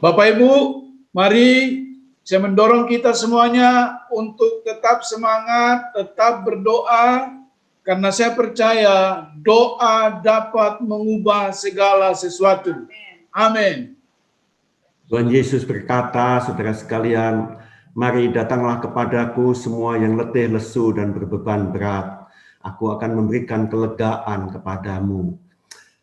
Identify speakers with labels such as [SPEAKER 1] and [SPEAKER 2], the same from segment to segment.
[SPEAKER 1] Bapak Ibu, mari saya mendorong kita semuanya untuk tetap semangat, tetap berdoa, karena saya percaya doa dapat mengubah segala sesuatu. Amin.
[SPEAKER 2] Tuhan Yesus berkata, saudara sekalian, mari datanglah kepadaku semua yang letih, lesu, dan berbeban berat. Aku akan memberikan kelegaan kepadamu.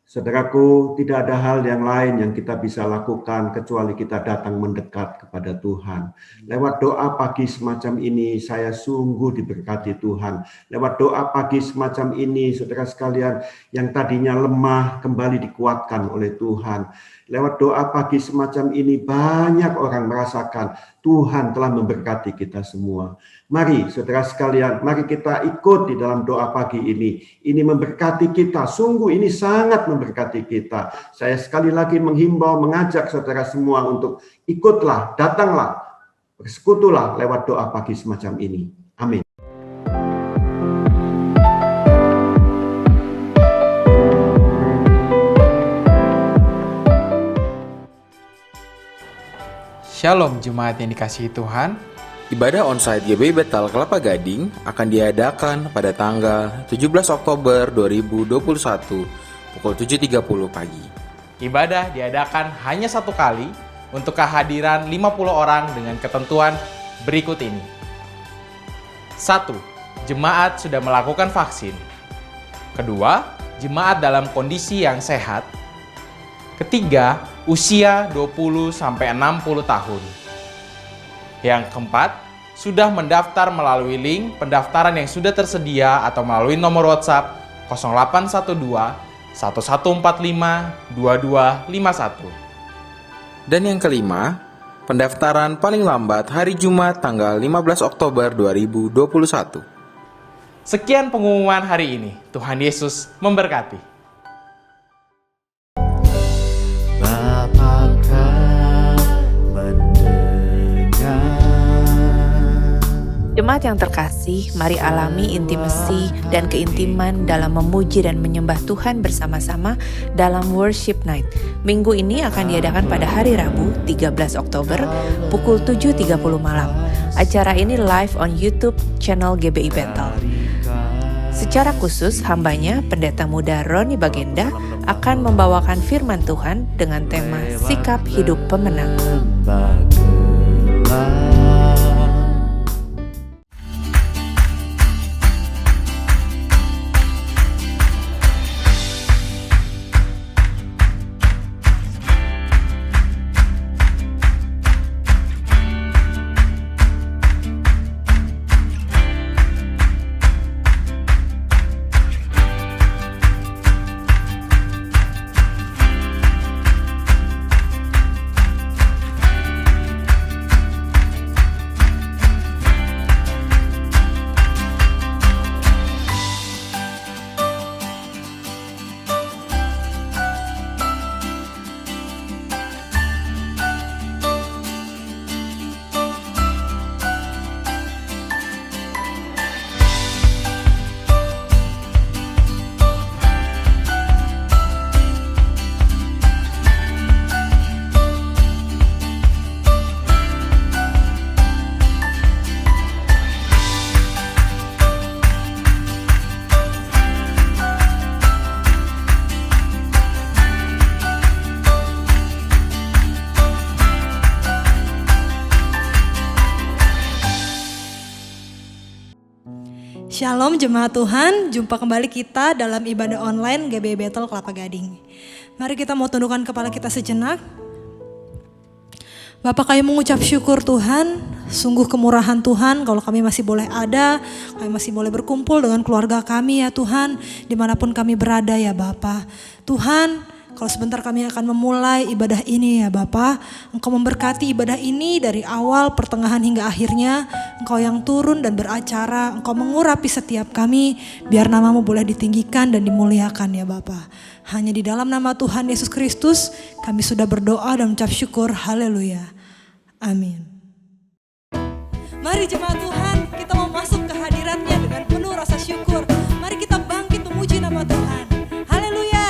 [SPEAKER 2] Saudaraku, tidak ada hal yang lain yang kita bisa lakukan kecuali kita datang mendekat kepada Tuhan. Lewat doa pagi semacam ini, saya sungguh diberkati Tuhan. Lewat doa pagi semacam ini, saudara sekalian, yang tadinya lemah kembali dikuatkan oleh Tuhan. Lewat doa pagi semacam ini, banyak orang merasakan Tuhan telah memberkati kita semua. Mari saudara sekalian, mari kita ikut di dalam doa pagi ini. Ini memberkati kita, sungguh ini sangat memberkati kita. Saya sekali lagi menghimbau, mengajak saudara semua untuk ikutlah, datanglah, bersekutulah lewat doa pagi semacam ini. Amin.
[SPEAKER 3] Shalom jemaat yang dikasihi Tuhan.
[SPEAKER 4] Ibadah onsite GBI Bethel Kelapa Gading akan diadakan pada tanggal 17 Oktober 2021 pukul 7.30 pagi.
[SPEAKER 3] Ibadah diadakan hanya satu kali untuk kehadiran 50 orang dengan ketentuan berikut ini. 1. Jemaat sudah melakukan vaksin. 2. Jemaat dalam kondisi yang sehat. 3. Usia 20-60 tahun. Yang keempat, sudah mendaftar melalui link pendaftaran yang sudah tersedia atau melalui nomor WhatsApp 0812 1145 2251.
[SPEAKER 4] Dan yang kelima, pendaftaran paling lambat hari Jumat tanggal 15 Oktober 2021.
[SPEAKER 3] Sekian pengumuman hari ini. Tuhan Yesus memberkati.
[SPEAKER 5] Jemaat yang terkasih, mari alami intimasi dan keintiman dalam memuji dan menyembah Tuhan bersama-sama dalam Worship Night. Minggu ini akan diadakan pada hari Rabu, 13 Oktober, pukul 7.30 malam. Acara ini live on YouTube channel GBI Bethel. Secara khusus, hambanya, Pendeta Muda Roni Bagenda, akan membawakan firman Tuhan dengan tema Sikap Hidup Pemenang.
[SPEAKER 6] Shalom jemaat Tuhan, jumpa kembali kita dalam ibadah online GBI Bethel Kelapa Gading. Mari kita mau tundukkan kepala kita sejenak. Bapak, kami mengucap syukur Tuhan, sungguh kemurahan Tuhan kalau kami masih boleh ada, kami masih boleh berkumpul dengan keluarga kami ya Tuhan, dimanapun kami berada ya Bapak. Tuhan, kalau sebentar kami akan memulai ibadah ini ya Bapa, Engkau memberkati ibadah ini dari awal, pertengahan hingga akhirnya. Engkau yang turun dan beracara, Engkau mengurapi setiap kami, biar namamu boleh ditinggikan dan dimuliakan ya Bapa. Hanya di dalam nama Tuhan Yesus Kristus kami sudah berdoa dan mengucap syukur, haleluya, amin. Mari jemaat Tuhan, kita mau masuk ke hadiratnya dengan penuh rasa syukur. Mari kita bangkit memuji nama Tuhan. Haleluya.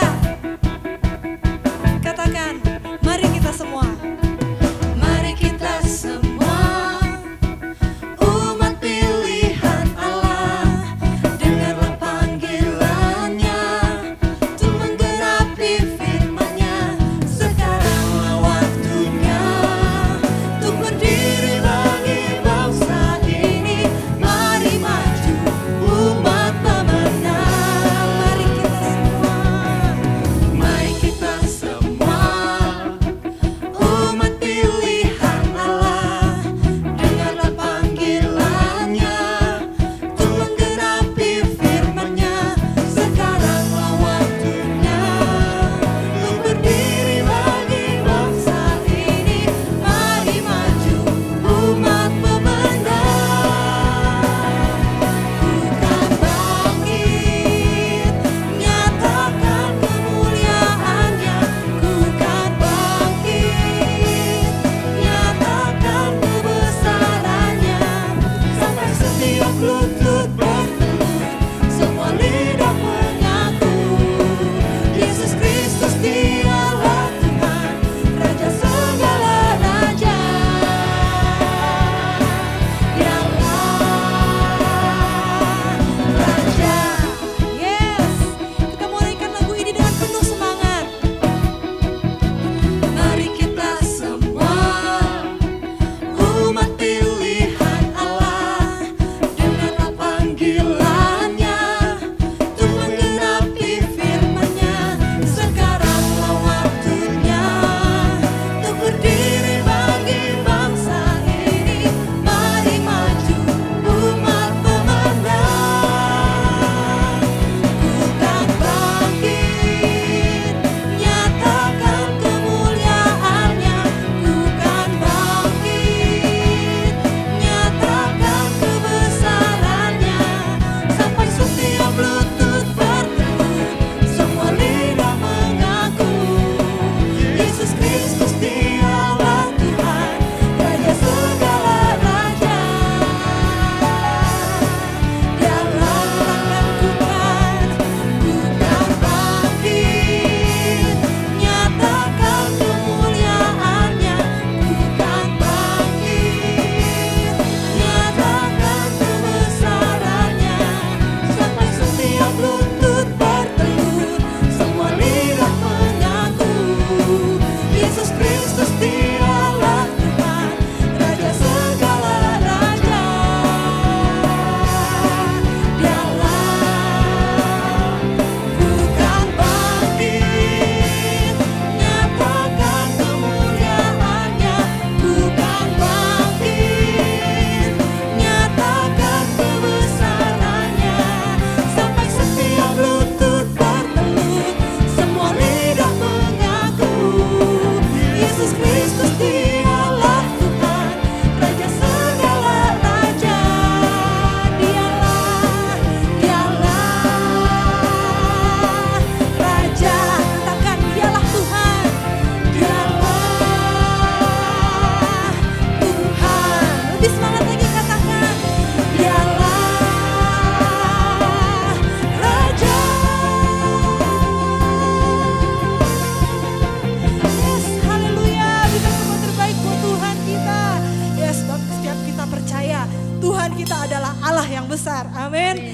[SPEAKER 6] Katakan, mari kita semua.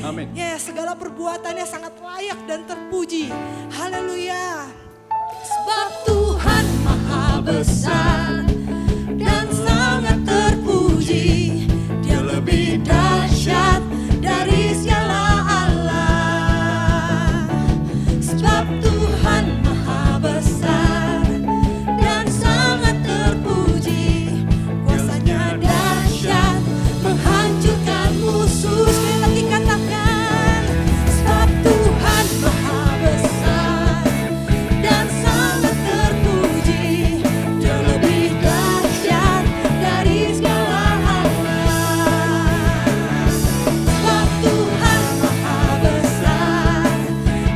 [SPEAKER 1] Amin.
[SPEAKER 6] Ya, segala perbuatannya sangat layak dan terpuji. Haleluya. Sebab Tuhan maha besar dan sangat terpuji. Dia lebih dahsyat dari segala Allah. Sebab Tuhan maha besar dan sangat terpuji. Kuasanya dahsyat menghancurkan musuh. Sekali lagi katakan, sebab Tuhan maha besar dan sangat terpuji. Dia lebih dahsyat dari segala Allah. Sebab Tuhan maha besar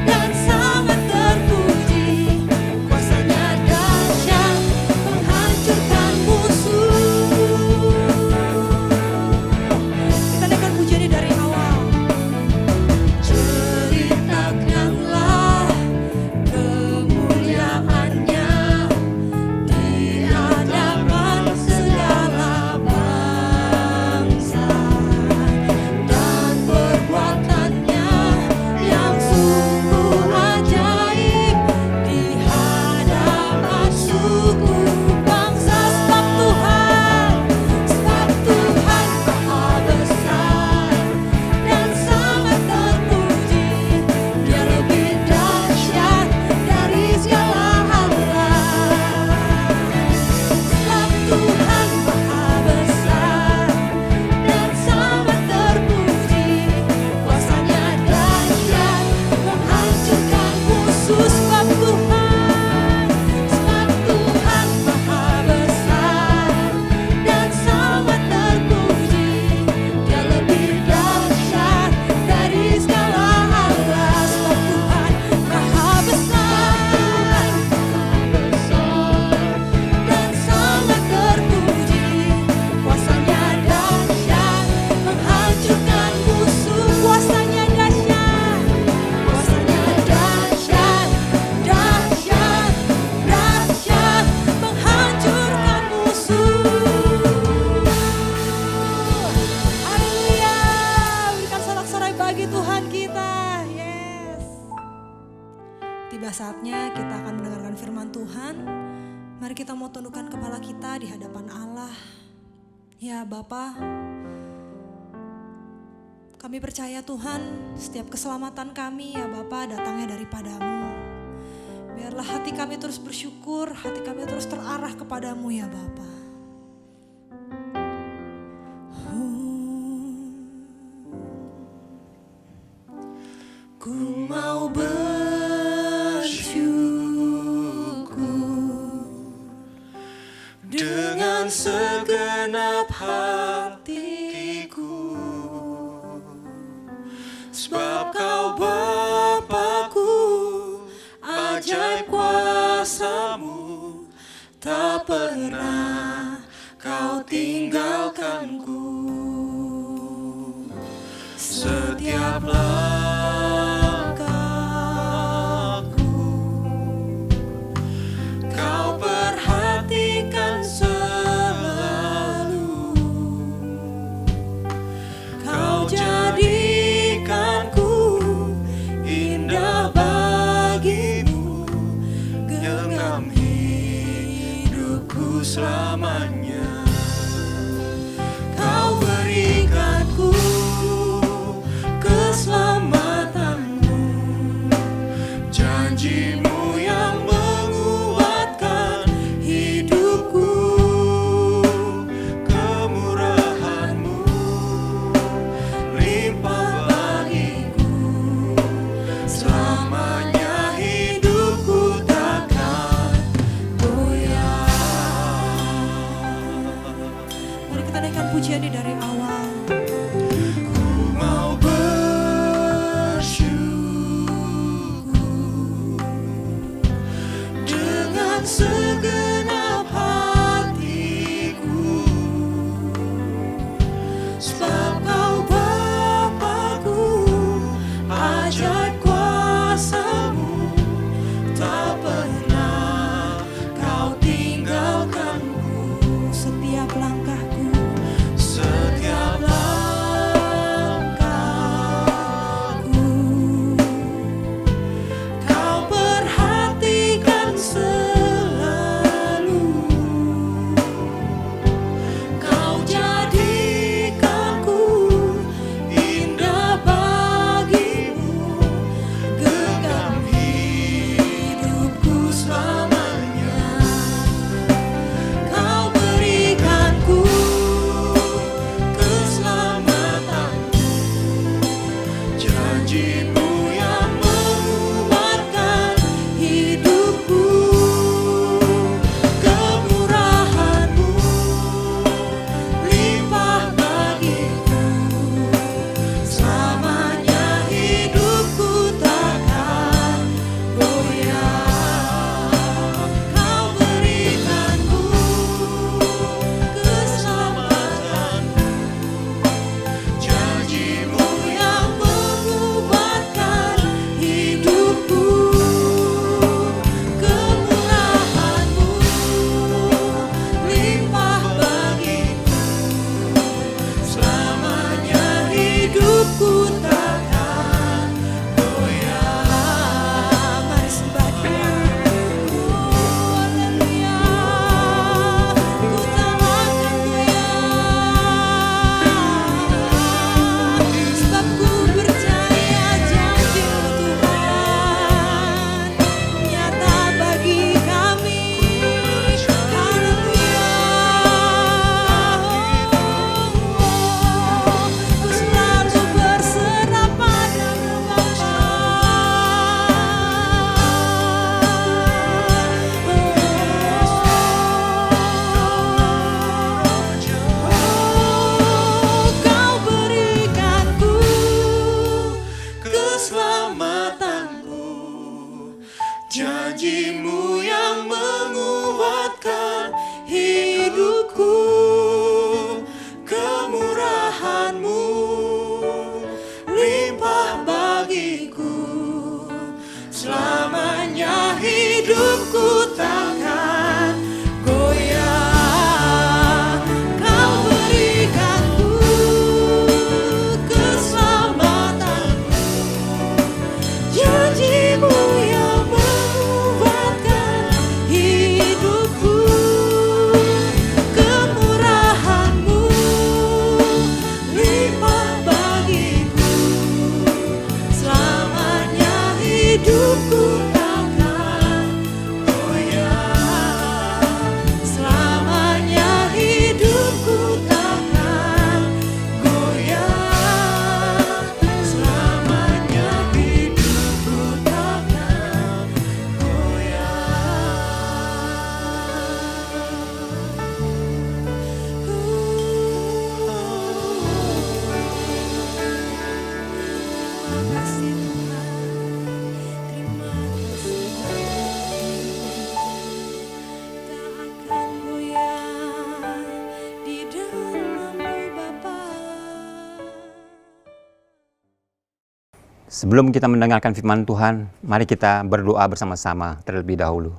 [SPEAKER 6] dan sangat terpuji. Kuasanya dahsyat menghancurkan musuh. Kita naikkan pujiannya dari awal. Ceritakanlah kemuliaannya di hadapan segala bangsa, dan perbuatannya yang sungguh ajaib di hadapan suku bangsa. Sebab Tuhan maha besar dan sangat terpuji. Dia lebih dahsyat dari segala Allah. Sebab Tuhan maha besar dan sangat terpuji. Kuasanya dahsyat menghancurkan musuh. Sebab Tuhan maha besar dan sangat terpuji. Dia lebih dahsyat dari segala Allah. Sebab Tuhan maha besar dan sangat terpuji. Kuasanya dahsyat menghancurkan musuh. Kuasanya dahsyat, dahsyat menghancurkan musuh. Haleluya. Berikan sorak-sorai bagi Tuhan kita. Yes. Tiba saatnya kita akan mendengarkan firman Tuhan. Mari kita mau tundukkan kepala kita di hadapan Allah. Ya Bapa, kami percaya Tuhan, setiap keselamatan kami ya Bapa datangnya daripadamu. Biarlah hati kami terus bersyukur, hati kami terus terarah kepadamu ya Bapa. Ku mau bersyukur dengan segenap hatiku, sebab Kau Bapa-Ku, ajaib kuasa-Mu, tak pernah Kau tinggalkanku. Setiap langkahku Kau perhatikan selalu. Kau jadikanku indah bagimu, genggam hidupku selamanya. Kau berikanku keselamatan
[SPEAKER 7] Janji-Mu yang menguatkan hidupku, kemurahan-Mu limpah bagiku. Selamanya hidupku takkan goyah. Kau berikanku keselamatan-Mu. Janji-Mu yang menguatkan hidupku, kemurahan-Mu limpah bagiku. Selamanya hidupku takkan goyah. Selamanya hidupku takkan goyah. Selamanya hidupku takkan Terima kasih Tuhan, terima kasih. Tak akan goyah di dalam-Mu Bapa.
[SPEAKER 8] Sebelum kita mendengarkan firman Tuhan, mari kita berdoa bersama-sama terlebih dahulu.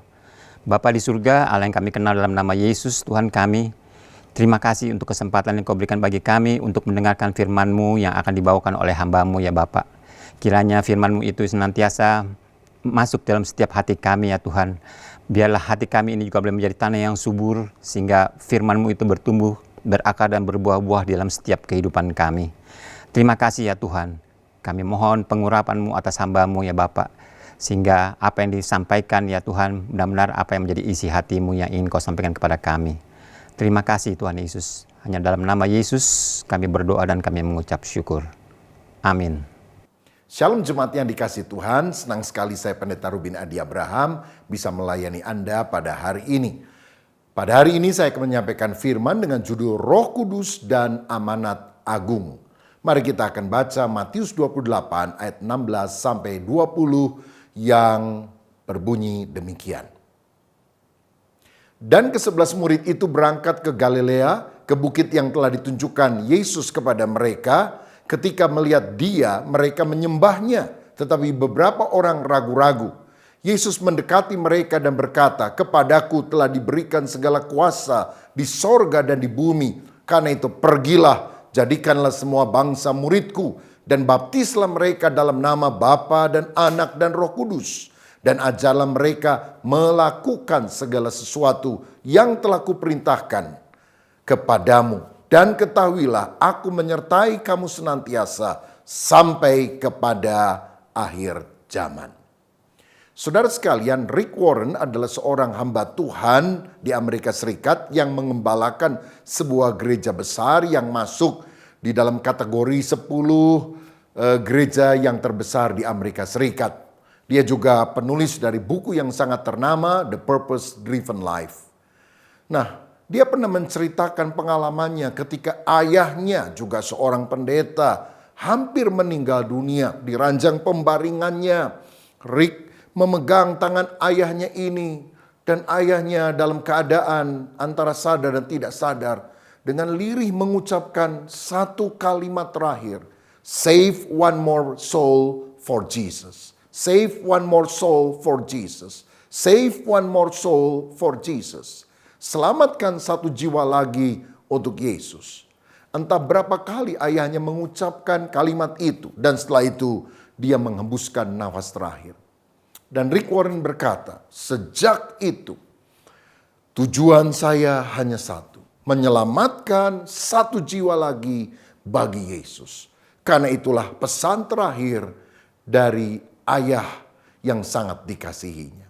[SPEAKER 8] Bapa di surga, Allah yang kami kenal dalam nama Yesus, Tuhan kami, terima kasih untuk kesempatan yang Kau berikan bagi kami untuk mendengarkan firman-Mu yang akan dibawakan oleh hamba-Mu ya Bapa. Kiranya firman-Mu itu senantiasa masuk dalam setiap hati kami ya Tuhan. Biarlah hati kami ini juga boleh menjadi tanah yang subur, sehingga firman-Mu itu bertumbuh, berakar dan berbuah-buah di dalam setiap kehidupan kami. Terima kasih ya Tuhan. Kami mohon pengurapan-Mu atas hamba-Mu ya Bapa, sehingga apa yang disampaikan ya Tuhan, benar-benar apa yang menjadi isi hati-Mu yang ingin Kau sampaikan kepada kami. Terima kasih Tuhan Yesus. Hanya dalam nama Yesus kami berdoa dan kami mengucap syukur. Amin.
[SPEAKER 9] Shalom jemaat yang dikasih Tuhan, senang sekali saya Pendeta Rubin Adi Abraham bisa melayani Anda pada hari ini. Pada hari ini saya akan menyampaikan firman dengan judul Roh Kudus dan Amanat Agung. Mari kita akan baca Matius 28 ayat 16 sampai 20 yang berbunyi demikian. Dan ke-11 murid itu berangkat ke Galilea, ke bukit yang telah ditunjukkan Yesus kepada mereka. Ketika melihat Dia, mereka menyembahnya, tetapi beberapa orang ragu-ragu. Yesus mendekati mereka dan berkata, "Kepadaku telah diberikan segala kuasa di sorga dan di bumi. Karena itu pergilah, jadikanlah semua bangsa muridku, dan baptislah mereka dalam nama Bapa dan Anak dan Roh Kudus. Dan ajarlah mereka melakukan segala sesuatu yang telah kuperintahkan kepadamu. Dan ketahuilah, aku menyertai kamu senantiasa sampai kepada akhir zaman." Saudara sekalian, Rick Warren adalah seorang hamba Tuhan di Amerika Serikat yang mengembalakan sebuah gereja besar yang masuk di dalam kategori 10 gereja yang terbesar di Amerika Serikat. Dia juga penulis dari buku yang sangat ternama, The Purpose Driven Life. Nah, dia pernah menceritakan pengalamannya ketika ayahnya juga seorang pendeta hampir meninggal dunia di ranjang pembaringannya. Rick memegang tangan ayahnya ini dan ayahnya dalam keadaan antara sadar dan tidak sadar dengan lirih mengucapkan satu kalimat terakhir, "Save one more soul for Jesus. Save one more soul for Jesus. Save one more soul for Jesus." Selamatkan satu jiwa lagi untuk Yesus. Entah berapa kali ayahnya mengucapkan kalimat itu. Dan setelah itu dia menghembuskan nafas terakhir. Dan Rick Warren berkata, "Sejak itu tujuan saya hanya satu. Menyelamatkan satu jiwa lagi bagi Yesus. Karena itulah pesan terakhir dari ayah yang sangat dikasihinya."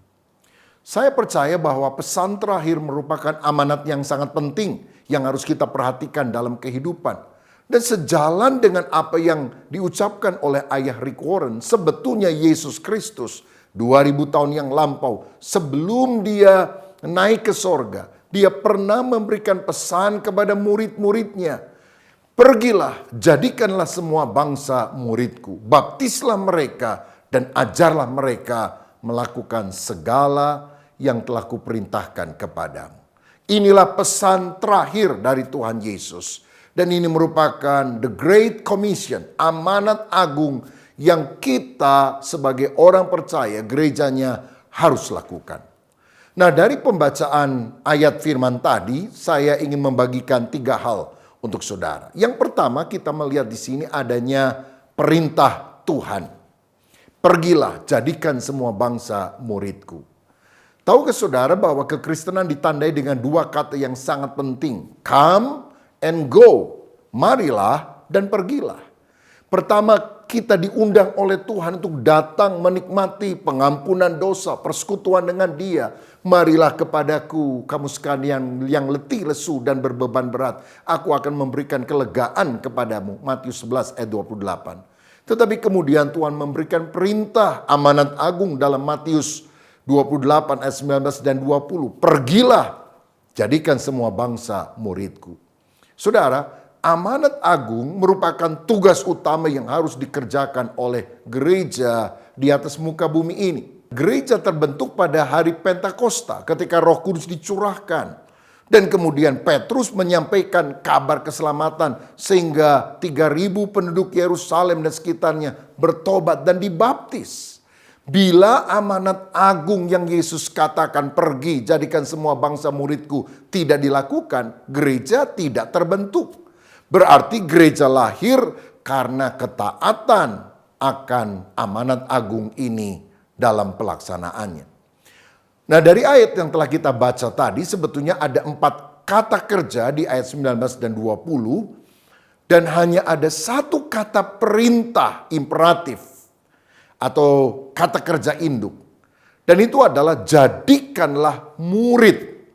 [SPEAKER 9] Saya percaya bahwa pesan terakhir merupakan amanat yang sangat penting yang harus kita perhatikan dalam kehidupan. Dan sejalan dengan apa yang diucapkan oleh ayah Rick Warren, sebetulnya Yesus Kristus 2000 tahun yang lampau sebelum dia naik ke sorga, dia pernah memberikan pesan kepada murid-muridnya. "Pergilah, jadikanlah semua bangsa muridku, baptislah mereka dan ajarlah mereka melakukan segala yang telah kuperintahkan kepadamu. Inilah pesan terakhir dari Tuhan Yesus. Dan ini merupakan the Great Commission, amanat agung yang kita sebagai orang percaya gerejanya harus lakukan. Nah, dari pembacaan ayat firman tadi, saya ingin membagikan 3 hal untuk saudara. Yang pertama, kita melihat di sini adanya perintah Tuhan. Pergilah, jadikan semua bangsa muridku. Tahukah saudara bahwa kekristenan ditandai dengan 2 kata yang sangat penting. Come and go. Marilah dan pergilah. Pertama, kita diundang oleh Tuhan untuk datang menikmati pengampunan dosa, persekutuan dengan Dia. Marilah kepadaku, kamu sekalian yang letih, lesu, dan berbeban berat. Aku akan memberikan kelegaan kepadamu. Matius 11 ayat 28. Tetapi kemudian Tuhan memberikan perintah amanat agung dalam Matius 28 ayat 19 dan 20. Pergilah, jadikan semua bangsa muridku. Saudara, amanat agung merupakan tugas utama yang harus dikerjakan oleh gereja di atas muka bumi ini. Gereja terbentuk pada hari Pentakosta ketika Roh Kudus dicurahkan. Dan kemudian Petrus menyampaikan kabar keselamatan sehingga 3.000 penduduk Yerusalem dan sekitarnya bertobat dan dibaptis. Bila amanat agung yang Yesus katakan pergi jadikan semua bangsa muridku tidak dilakukan, gereja tidak terbentuk. Berarti gereja lahir karena ketaatan akan amanat agung ini dalam pelaksanaannya. Nah, dari ayat yang telah kita baca tadi sebetulnya ada 4 kata kerja di ayat 19 dan 20 dan hanya ada 1 kata perintah imperatif atau kata kerja induk. Dan itu adalah jadikanlah murid.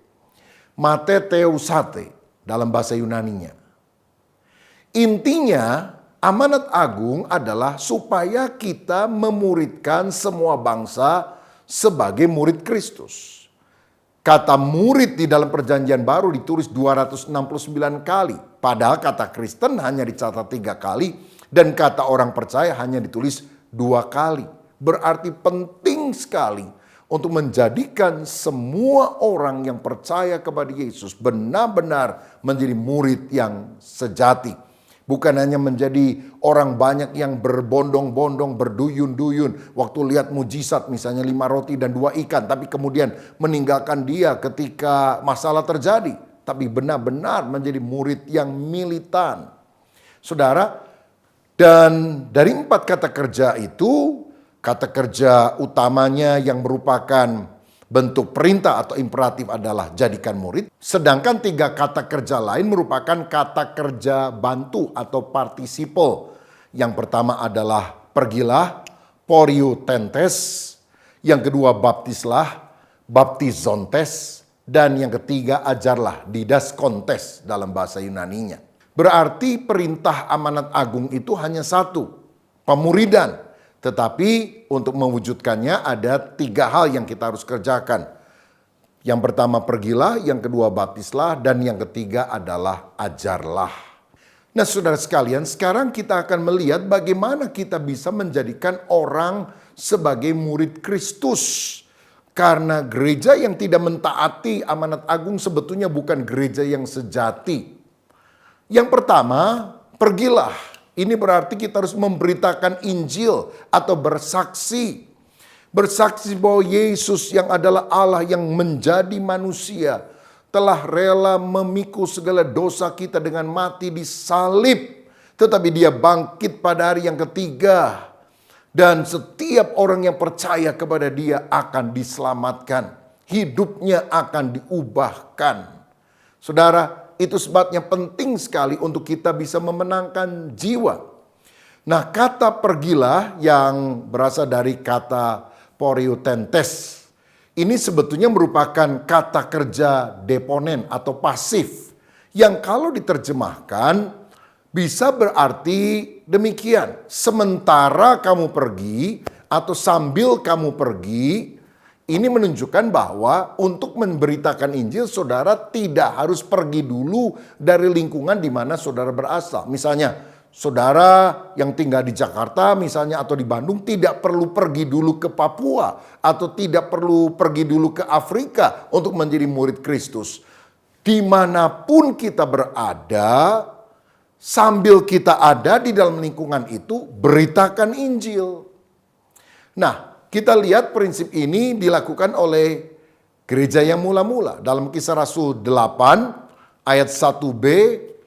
[SPEAKER 9] Matetheusate dalam bahasa Yunaninya. Intinya amanat agung adalah supaya kita memuridkan semua bangsa sebagai murid Kristus. Kata murid di dalam perjanjian baru ditulis 269 kali. Padahal kata Kristen hanya dicatat 3 kali. Dan kata orang percaya hanya ditulis 2 kali. Berarti penting sekali untuk menjadikan semua orang yang percaya kepada Yesus benar-benar menjadi murid yang sejati. Bukan hanya menjadi orang banyak yang berbondong-bondong, berduyun-duyun. Waktu lihat mujizat misalnya 5 roti dan 2 ikan. Tapi kemudian meninggalkan dia ketika masalah terjadi. Tapi benar-benar menjadi murid yang militan. Saudara, dan dari 4 kata kerja itu, kata kerja utamanya yang merupakan bentuk perintah atau imperatif adalah jadikan murid. Sedangkan 3 kata kerja lain merupakan kata kerja bantu atau participle. Yang pertama adalah pergilah, poriutentes. Yang kedua baptislah, baptizontes. Dan yang ketiga ajarlah, didaskontes dalam bahasa Yunaninya. Berarti perintah amanat agung itu hanya 1, pemuridan. Tetapi untuk mewujudkannya ada 3 hal yang kita harus kerjakan. Yang pertama pergilah, yang kedua baptislah, dan yang ketiga adalah ajarlah. Nah saudara sekalian, sekarang kita akan melihat bagaimana kita bisa menjadikan orang sebagai murid Kristus. Karena gereja yang tidak mentaati amanat agung sebetulnya bukan gereja yang sejati. Yang pertama, pergilah. Ini berarti kita harus memberitakan Injil atau bersaksi. Bersaksi bahwa Yesus yang adalah Allah yang menjadi manusia telah rela memikul segala dosa kita dengan mati di salib. Tetapi dia bangkit pada hari yang ketiga. Dan setiap orang yang percaya kepada dia akan diselamatkan. Hidupnya akan diubahkan. Saudara, itu sebabnya penting sekali untuk kita bisa memenangkan jiwa. Nah, kata pergilah yang berasal dari kata poriutentes. Ini sebetulnya merupakan kata kerja deponen atau pasif. Yang kalau diterjemahkan bisa berarti demikian. Sementara kamu pergi atau sambil kamu pergi, ini menunjukkan bahwa untuk memberitakan Injil, saudara tidak harus pergi dulu dari lingkungan di mana saudara berasal. Misalnya, saudara yang tinggal di Jakarta misalnya atau di Bandung tidak perlu pergi dulu ke Papua atau tidak perlu pergi dulu ke Afrika untuk menjadi murid Kristus. Dimanapun kita berada, sambil kita ada di dalam lingkungan itu, beritakan Injil. Nah, kita lihat prinsip ini dilakukan oleh gereja yang mula-mula. Dalam Kisah Rasul 8 ayat 1b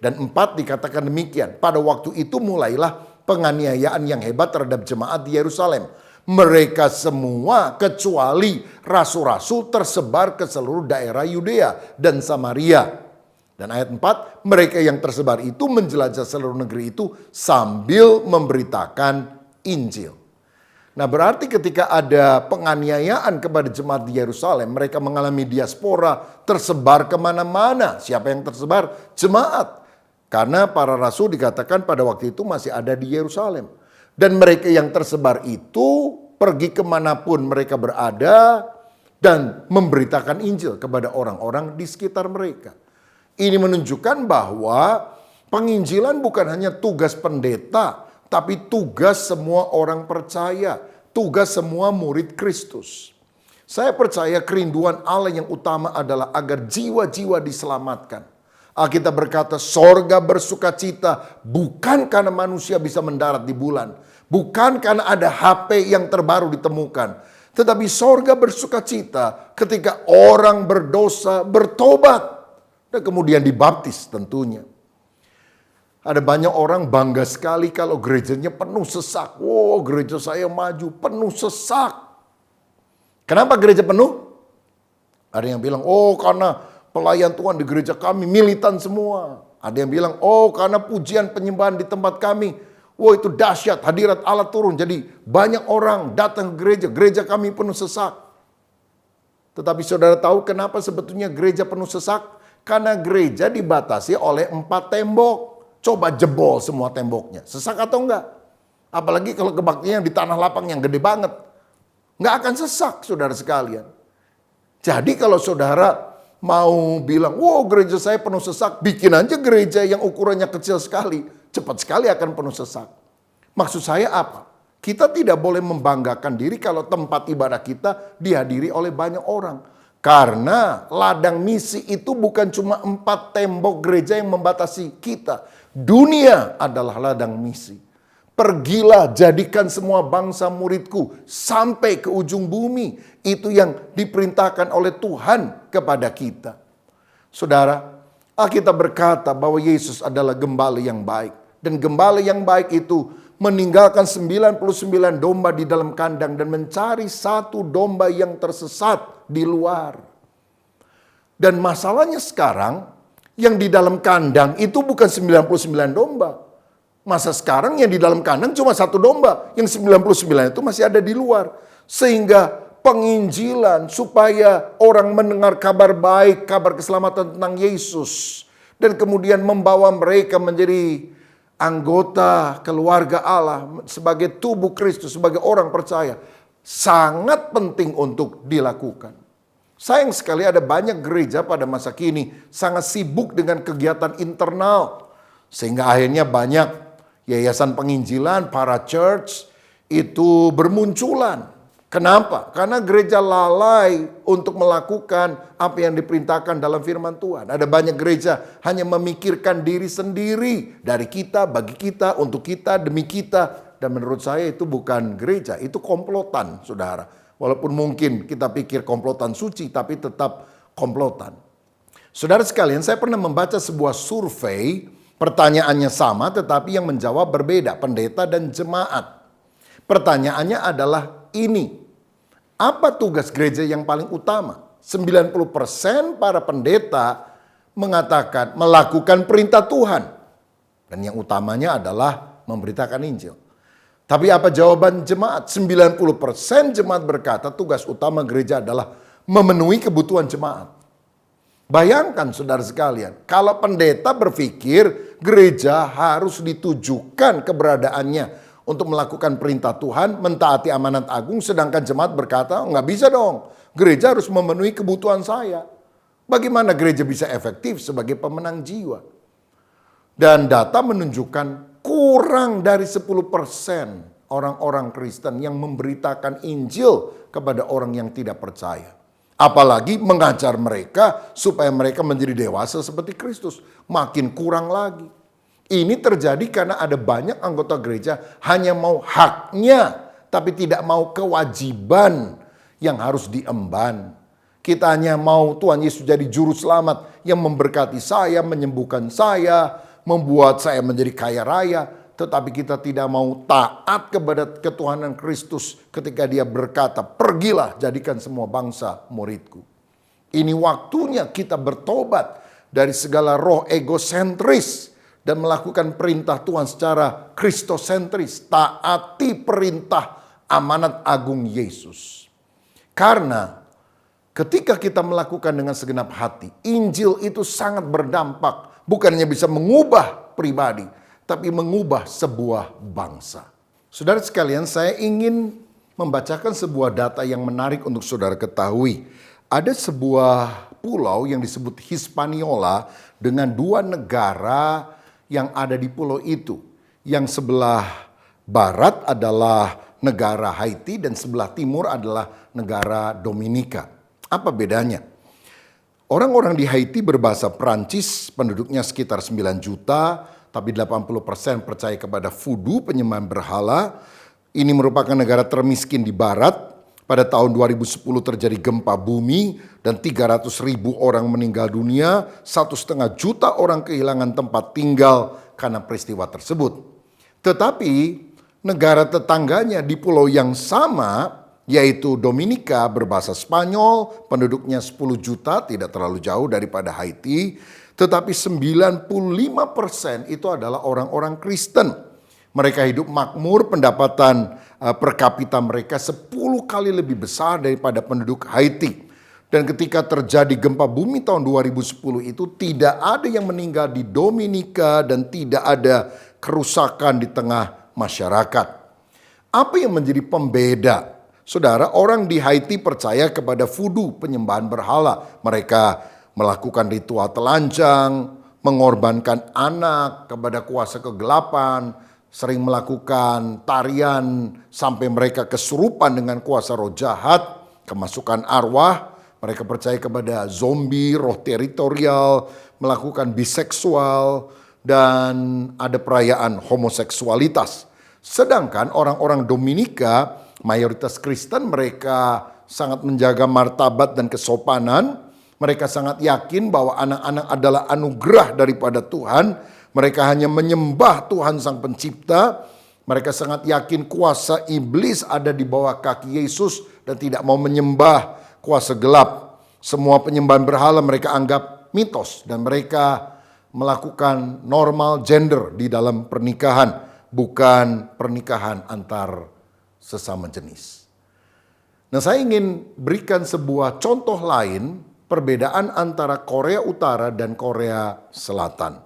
[SPEAKER 9] dan 4 dikatakan demikian. Pada waktu itu mulailah penganiayaan yang hebat terhadap jemaat di Yerusalem. Mereka semua kecuali rasul-rasul tersebar ke seluruh daerah Yudea dan Samaria. Dan ayat 4, mereka yang tersebar itu menjelajah seluruh negeri itu sambil memberitakan Injil. Nah, berarti ketika ada penganiayaan kepada jemaat di Yerusalem, mereka mengalami diaspora, tersebar kemana-mana. Siapa yang tersebar? Jemaat. Karena para rasul dikatakan pada waktu itu masih ada di Yerusalem. Dan mereka yang tersebar itu pergi kemanapun mereka berada dan memberitakan Injil kepada orang-orang di sekitar mereka. Ini menunjukkan bahwa penginjilan bukan hanya tugas pendeta, tapi tugas semua orang percaya, tugas semua murid Kristus. Saya percaya kerinduan Allah yang utama adalah agar jiwa-jiwa diselamatkan. Alkitab berkata, sorga bersuka cita bukan karena manusia bisa mendarat di bulan, bukan karena ada HP yang terbaru ditemukan, tetapi sorga bersuka cita ketika orang berdosa bertobat dan kemudian dibaptis tentunya. Ada banyak orang bangga sekali kalau gerejanya penuh sesak. Wow, gereja saya maju, penuh sesak. Kenapa gereja penuh? Ada yang bilang, oh karena pelayan Tuhan di gereja kami militan semua. Ada yang bilang, oh karena pujian penyembahan di tempat kami. Wah itu dahsyat, hadirat Allah turun. Jadi banyak orang datang ke gereja kami penuh sesak. Tetapi saudara tahu kenapa sebetulnya gereja penuh sesak? Karena gereja dibatasi oleh 4 tembok. Coba jebol semua temboknya. Sesak atau enggak? Apalagi kalau kebaktian di tanah lapang yang gede banget. Enggak akan sesak saudara sekalian. Jadi kalau saudara mau bilang, wow gereja saya penuh sesak, bikin aja gereja yang ukurannya kecil sekali. Cepat sekali akan penuh sesak. Maksud saya apa? Kita tidak boleh membanggakan diri kalau tempat ibadah kita dihadiri oleh banyak orang. Karena ladang misi itu bukan cuma 4 tembok gereja yang membatasi kita. Dunia adalah ladang misi. Pergilah jadikan semua bangsa muridku sampai ke ujung bumi. Itu yang diperintahkan oleh Tuhan kepada kita. Saudara, Alkitab berkata bahwa Yesus adalah gembala yang baik. Dan gembala yang baik itu meninggalkan 99 domba di dalam kandang dan mencari 1 domba yang tersesat di luar. Dan masalahnya sekarang yang di dalam kandang itu bukan 99 domba. Masa sekarang yang di dalam kandang cuma 1 domba. Yang 99 itu masih ada di luar. Sehingga penginjilan supaya orang mendengar kabar baik, kabar keselamatan tentang Yesus. Dan kemudian membawa mereka menjadi anggota keluarga Allah. Sebagai tubuh Kristus, sebagai orang percaya. Sangat penting untuk dilakukan. Sayang sekali ada banyak gereja pada masa kini sangat sibuk dengan kegiatan internal. Sehingga akhirnya banyak yayasan penginjilan, para church itu bermunculan. Kenapa? Karena gereja lalai untuk melakukan apa yang diperintahkan dalam firman Tuhan. Ada banyak gereja hanya memikirkan diri sendiri. Dari kita, bagi kita, untuk kita, demi kita. Dan menurut saya itu bukan gereja, itu komplotan saudara. Walaupun mungkin kita pikir komplotan suci, tapi tetap komplotan. Saudara sekalian, saya pernah membaca sebuah survei. Pertanyaannya sama tetapi yang menjawab berbeda, pendeta dan jemaat. Pertanyaannya adalah ini. Apa tugas gereja yang paling utama? 90% para pendeta mengatakan melakukan perintah Tuhan. Dan yang utamanya adalah memberitakan Injil. Tapi apa jawaban jemaat? 90% jemaat berkata tugas utama gereja adalah memenuhi kebutuhan jemaat. Bayangkan saudara sekalian, kalau pendeta berpikir gereja harus ditujukan keberadaannya untuk melakukan perintah Tuhan, mentaati amanat agung, sedangkan jemaat berkata, nggak bisa dong, gereja harus memenuhi kebutuhan saya. Bagaimana gereja bisa efektif sebagai pemenang jiwa? Dan data menunjukkan kurang dari 10% orang-orang Kristen yang memberitakan Injil kepada orang yang tidak percaya. Apalagi mengajar mereka supaya mereka menjadi dewasa seperti Kristus. Makin kurang lagi. Ini terjadi karena ada banyak anggota gereja hanya mau haknya, tapi tidak mau kewajiban yang harus diemban. Kita hanya mau Tuhan Yesus jadi juru selamat yang memberkati saya, menyembuhkan saya, membuat saya menjadi kaya raya. Tetapi kita tidak mau taat kepada ketuhanan Kristus ketika dia berkata, pergilah jadikan semua bangsa muridku. Ini waktunya kita bertobat dari segala roh egosentris dan melakukan perintah Tuhan secara kristosentris. Taati perintah amanat agung Yesus. Karena ketika kita melakukan dengan segenap hati, Injil itu sangat berdampak. Bukannya bisa mengubah pribadi, tapi mengubah sebuah bangsa. Saudara sekalian, saya ingin membacakan sebuah data yang menarik untuk saudara ketahui. Ada sebuah pulau yang disebut Hispaniola dengan 2 negara yang ada di pulau itu. Yang sebelah barat adalah negara Haiti dan sebelah timur adalah negara Dominika. Apa bedanya? Orang-orang di Haiti berbahasa Prancis, penduduknya sekitar 9 juta, tapi 80% percaya kepada voodoo, penyembahan berhala. Ini merupakan negara termiskin di barat. Pada tahun 2010 terjadi gempa bumi dan 300.000 orang meninggal dunia, 1,5 juta orang kehilangan tempat tinggal karena peristiwa tersebut. Tetapi negara tetangganya di pulau yang sama, yaitu Dominika, berbahasa Spanyol, penduduknya 10 juta, tidak terlalu jauh daripada Haiti. Tetapi 95% itu adalah orang-orang Kristen. Mereka hidup makmur, pendapatan per kapita mereka 10 kali lebih besar daripada penduduk Haiti. Dan ketika terjadi gempa bumi tahun 2010 itu tidak ada yang meninggal di Dominika dan tidak ada kerusakan di tengah masyarakat. Apa yang menjadi pembeda? Saudara, orang di Haiti percaya kepada voodoo, penyembahan berhala. Mereka melakukan ritual telanjang, mengorbankan anak kepada kuasa kegelapan, sering melakukan tarian sampai mereka kesurupan dengan kuasa roh jahat, kemasukan arwah. Mereka percaya kepada zombie, roh teritorial, melakukan biseksual, dan ada perayaan homoseksualitas. Sedangkan orang-orang Dominika, mayoritas Kristen, mereka sangat menjaga martabat dan kesopanan. Mereka sangat yakin bahwa anak-anak adalah anugerah daripada Tuhan. Mereka hanya menyembah Tuhan Sang Pencipta. Mereka sangat yakin kuasa iblis ada di bawah kaki Yesus dan tidak mau menyembah kuasa gelap. Semua penyembahan berhala mereka anggap mitos dan mereka melakukan normal gender di dalam pernikahan, bukan pernikahan antar sesama jenis. Nah, saya ingin berikan sebuah contoh lain perbedaan antara Korea Utara dan Korea Selatan.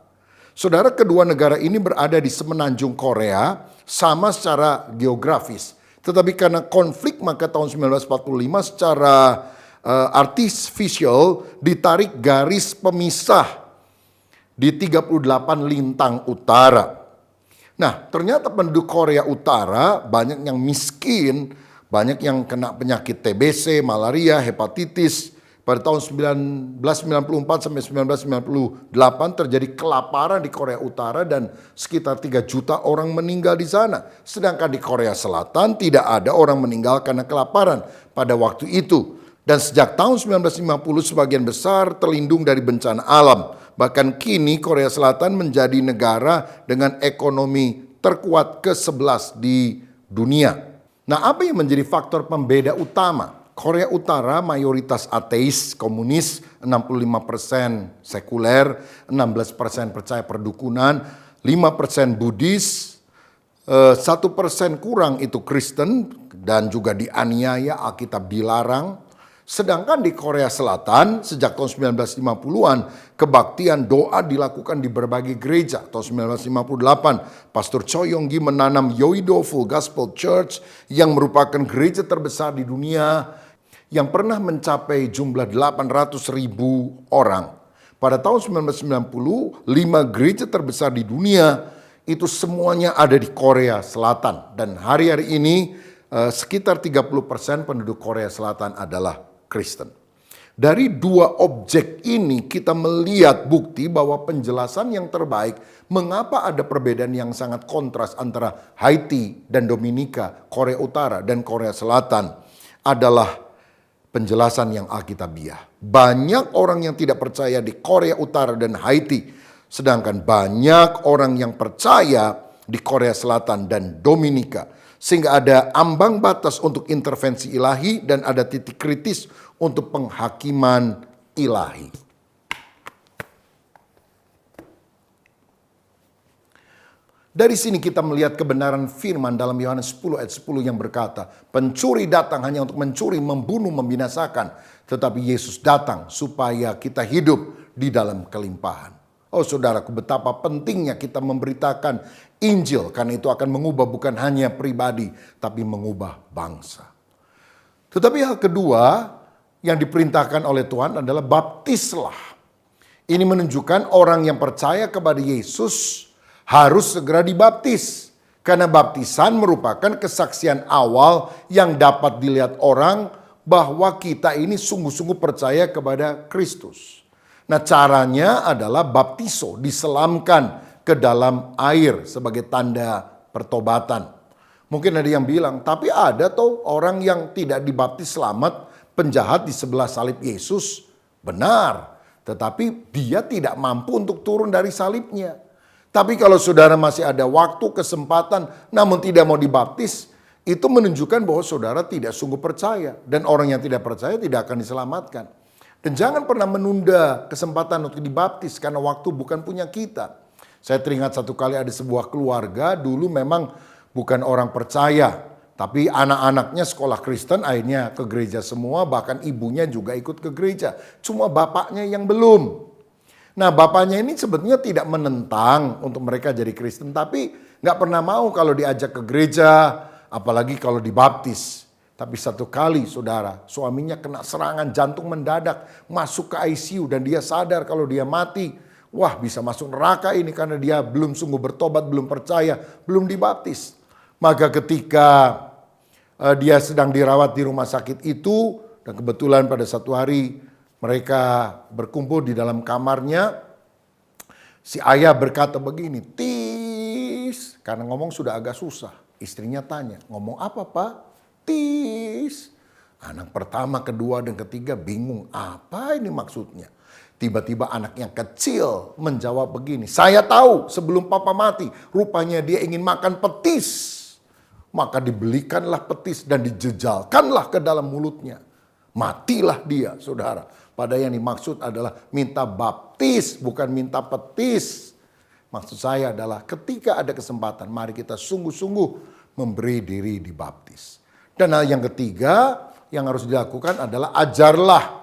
[SPEAKER 9] Saudara, kedua negara ini berada di semenanjung Korea, sama secara geografis. Tetapi karena konflik maka tahun 1945 secara artificial ditarik garis pemisah di 38 lintang utara. Nah, ternyata penduduk Korea Utara banyak yang miskin, banyak yang kena penyakit TBC, malaria, hepatitis. Pada tahun 1994 sampai 1998 terjadi kelaparan di Korea Utara dan sekitar 3 juta orang meninggal di sana. Sedangkan di Korea Selatan tidak ada orang meninggal karena kelaparan pada waktu itu. Dan sejak tahun 1950 sebagian besar terlindung dari bencana alam. Bahkan kini Korea Selatan menjadi negara dengan ekonomi terkuat ke-11 di dunia. Nah, apa yang menjadi faktor pembeda utama? Korea Utara mayoritas ateis, komunis, 65% sekuler, 16% percaya perdukunan, 5% Buddhis, 1% kurang itu Kristen dan juga dianiaya, Alkitab dilarang. Sedangkan di Korea Selatan sejak tahun 1950-an kebaktian doa dilakukan di berbagai gereja. Tahun 1958 Pastor Choi Yong-gi menanam Yoido Full Gospel Church yang merupakan gereja terbesar di dunia yang pernah mencapai jumlah 800.000 orang. Pada tahun 1990 5 gereja terbesar di dunia itu semuanya ada di Korea Selatan. Dan hari-hari ini sekitar 30% penduduk Korea Selatan adalah Kristen. Dari dua objek ini kita melihat bukti bahwa penjelasan yang terbaik mengapa ada perbedaan yang sangat kontras antara Haiti dan Dominika, Korea Utara dan Korea Selatan adalah penjelasan yang alkitabiah. Banyak orang yang tidak percaya di Korea Utara dan Haiti, sedangkan banyak orang yang percaya di Korea Selatan dan Dominika. Sehingga ada ambang batas untuk intervensi ilahi dan ada titik kritis untuk penghakiman ilahi. Dari sini kita melihat kebenaran firman dalam Yohanes 10 ayat 10 yang berkata, pencuri datang hanya untuk mencuri, membunuh, membinasakan. Tetapi Yesus datang supaya kita hidup di dalam kelimpahan. Oh saudaraku, betapa pentingnya kita memberitakan Injil. Karena itu akan mengubah bukan hanya pribadi, tapi mengubah bangsa. Tetapi hal kedua yang diperintahkan oleh Tuhan adalah baptislah. Ini menunjukkan orang yang percaya kepada Yesus harus segera dibaptis. Karena baptisan merupakan kesaksian awal yang dapat dilihat orang bahwa kita ini sungguh-sungguh percaya kepada Kristus. Nah caranya adalah baptiso, diselamkan ke dalam air sebagai tanda pertobatan. Mungkin ada yang bilang, tapi ada tuh orang yang tidak dibaptis selamat, penjahat di sebelah salib Yesus. Benar, tetapi dia tidak mampu untuk turun dari salibnya. Tapi kalau saudara masih ada waktu, kesempatan, namun tidak mau dibaptis, itu menunjukkan bahwa saudara tidak sungguh percaya. Dan orang yang tidak percaya tidak akan diselamatkan. Dan jangan pernah menunda kesempatan untuk dibaptis karena waktu bukan punya kita. Saya teringat satu kali ada sebuah keluarga dulu memang bukan orang percaya. Tapi anak-anaknya sekolah Kristen akhirnya ke gereja semua, bahkan ibunya juga ikut ke gereja. Cuma bapaknya yang belum. Nah bapaknya ini sebetulnya tidak menentang untuk mereka jadi Kristen. Tapi gak pernah mau kalau diajak ke gereja, apalagi kalau dibaptis. Tapi satu kali saudara, suaminya kena serangan jantung mendadak, masuk ke ICU dan dia sadar kalau dia mati. Wah bisa masuk neraka ini karena dia belum sungguh bertobat, belum percaya, belum dibaptis. Maka ketika dia sedang dirawat di rumah sakit itu, dan kebetulan pada satu hari mereka berkumpul di dalam kamarnya, si ayah berkata begini, Tis, karena ngomong sudah agak susah. Istrinya tanya, ngomong apa Pak? Tis. Anak pertama, kedua, dan ketiga bingung. Apa ini maksudnya? Tiba-tiba anak yang kecil menjawab begini. Saya tahu sebelum papa mati, rupanya dia ingin makan petis. Maka dibelikanlah petis dan dijejalkanlah ke dalam mulutnya. Matilah dia, saudara. Padahal yang dimaksud adalah minta baptis, bukan minta petis. Maksud saya adalah ketika ada kesempatan, mari kita sungguh-sungguh memberi diri dibaptis. Dan hal yang ketiga yang harus dilakukan adalah ajarlah.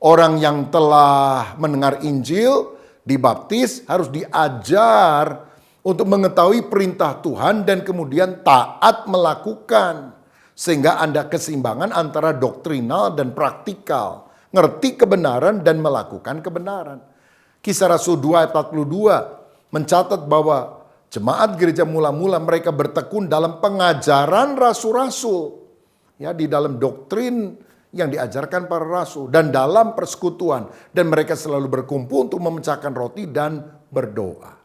[SPEAKER 9] Orang yang telah mendengar Injil, dibaptis, harus diajar untuk mengetahui perintah Tuhan dan kemudian taat melakukan. Sehingga ada keseimbangan antara doktrinal dan praktikal. Ngerti kebenaran dan melakukan kebenaran. Kisah Rasul 2 ayat 42 mencatat bahwa jemaat gereja mula-mula mereka bertekun dalam pengajaran rasul-rasul. Ya, di dalam doktrin yang diajarkan para rasul dan dalam persekutuan, dan mereka selalu berkumpul untuk memecahkan roti dan berdoa.